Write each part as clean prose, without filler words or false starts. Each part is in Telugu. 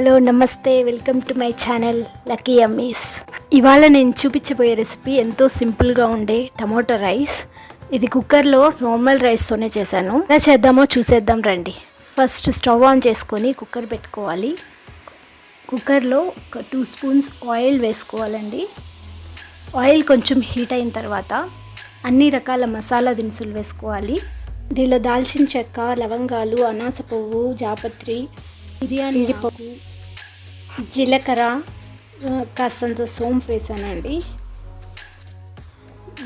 హలో నమస్తే, welcome to my channel Lucky Ammis. ఇవాళ నేను చూపించబోయే రెసిపీ ఎంతో సింపుల్గా ఉండే టమాటో రైస్. ఇది కుక్కర్లో నార్మల్ రైస్తోనే చేశాను. ఎలా చేద్దామో చూసేద్దాం రండి. ఫస్ట్ స్టవ్ ఆన్ చేసుకొని కుక్కర్ పెట్టుకోవాలి. కుక్కర్లో ఒక 2 స్పూన్స్ ఆయిల్ వేసుకోవాలండి. ఆయిల్ కొంచెం హీట్ అయిన తర్వాత అన్ని రకాల మసాలా దినుసులు వేసుకోవాలి. దీనిలో దాల్చిన చెక్క, లవంగాలు, అనాస పువ్వు, జాపత్రి, బిర్యానీ ఆకు, జీలకర్ర, కాస్తంత సోంపు వేసానండి.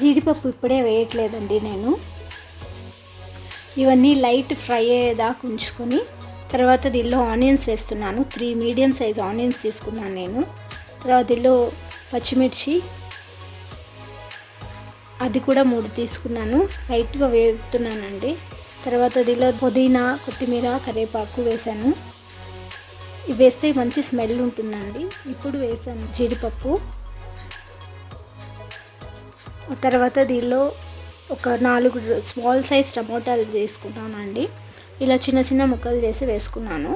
జీడిపప్పు ఇప్పుడే వేయట్లేదండి నేను. ఇవన్నీ లైట్ ఫ్రై అయ్యేదాకా ఉంచుకొని తర్వాత దీనిలో ఆనియన్స్ వేస్తున్నాను. 3 మీడియం సైజ్ ఆనియన్స్ తీసుకున్నాను నేను. తర్వాత దీనిలో పచ్చిమిర్చి అది కూడా 3 తీసుకున్నాను. లైట్గా వేపుతున్నానండి. తర్వాత దీనిలో పుదీనా, కొత్తిమీర, కరివేపాకు వేసాను. ఇవి వేస్తే మంచి స్మెల్ ఉంటుందండి. ఇప్పుడు వేసాను జీడిపప్పు. తర్వాత దీనిలో ఒక 4 స్మాల్ సైజ్ టమోటాలు వేసుకున్నానండి. ఇలా చిన్న చిన్న ముక్కలు చేసి వేసుకున్నాను.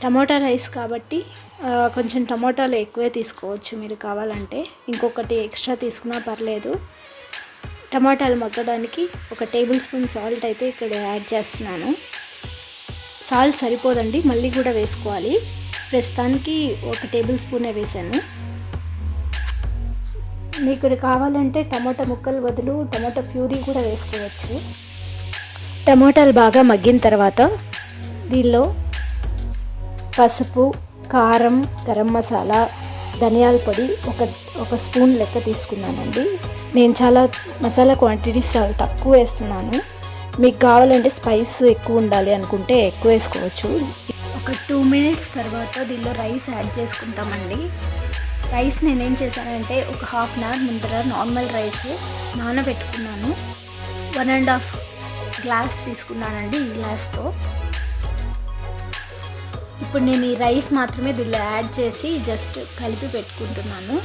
టమోటా రైస్ కాబట్టి కొంచెం టమోటాలు ఎక్కువే తీసుకోవచ్చు మీరు కావాలంటే. ఇంకొకటి ఎక్స్ట్రా తీసుకున్నా పర్లేదు. టమాటాలు మగ్గడానికి ఒక టేబుల్ స్పూన్ సాల్ట్ అయితే ఇక్కడ యాడ్ చేస్తున్నాను. సాల్ట్ సరిపోదండి, మళ్ళీ కూడా వేసుకోవాలి. ప్రస్తుతానికి ఒక టేబుల్ స్పూనే వేసాను. మీకు కావాలంటే టమాటా ముక్కలు బదులు టమాటా ప్యూరీ కూడా వేసుకోవచ్చు. టమాటాలు బాగా మగ్గిన తర్వాత దీనిలో పసుపు, కారం, గరం మసాలా, ధనియాల పొడి ఒక స్పూన్ లెక్క తీసుకున్నానండి. నేను చాలా మసాలా క్వాంటిటీస్ చాలా తక్కువ వేస్తున్నాను. మీకు కావాలంటే స్పైస్ ఎక్కువ ఉండాలి అనుకుంటే ఎక్కువ వేసుకోవచ్చు. ఒక 2 మినిట్స్ తర్వాత దీనిలో రైస్ యాడ్ చేసుకుంటామండి. రైస్ నేనేం చేశానంటే ఒక ½ అన్ అవర్ ముందర నార్మల్ రైస్ నానబెట్టుకున్నాను. 1.5 గ్లాస్ తీసుకున్నానండి ఈ గ్లాస్తో. ఇప్పుడు నేను ఈ రైస్ మాత్రమే దీనిలో యాడ్ చేసి జస్ట్ కలిపి పెట్టుకుంటున్నాను.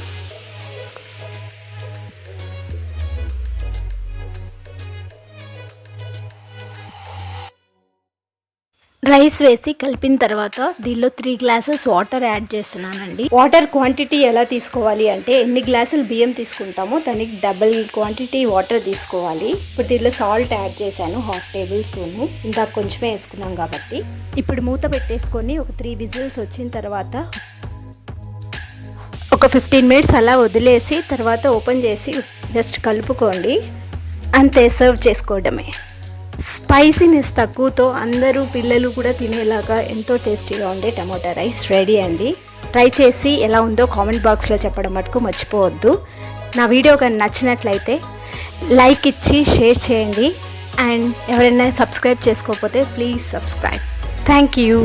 రైస్ వేసి కలిపిన తర్వాత దీనిలో 3 గ్లాసెస్ వాటర్ యాడ్ చేస్తున్నానండి. వాటర్ క్వాంటిటీ ఎలా తీసుకోవాలి అంటే ఎన్ని గ్లాసులు బియ్యం తీసుకుంటామో దానికి డబుల్ క్వాంటిటీ వాటర్ తీసుకోవాలి. ఇప్పుడు దీనిలో సాల్ట్ యాడ్ చేశాను 1/2 టేబుల్ స్పూన్. ఇందాక కొంచెమే వేసుకున్నాం కాబట్టి. ఇప్పుడు మూత పెట్టేసుకొని ఒక 3 విజిల్స్ వచ్చిన తర్వాత ఒక 15 మినిట్స్ అలా వదిలేసి తర్వాత ఓపెన్ చేసి జస్ట్ కలుపుకోండి. అంతే, సర్వ్ చేసుకోవడమే. స్పైసీనెస్ తక్కువతో అందరూ పిల్లలు కూడా తినేలాగా ఎంతో టేస్టీగా ఉండే టమాటా రైస్ రెడీ అండి. ట్రై చేసి ఎలా ఉందో కామెంట్ బాక్స్లో చెప్పడం మటుకు మర్చిపోవద్దు. నా వీడియో కానీ నచ్చినట్లయితే లైక్ ఇచ్చి షేర్ చేయండి. అండ్ ఎవరైనా సబ్స్క్రైబ్ చేసుకోకపోతే ప్లీజ్ సబ్స్క్రైబ్. Thank you.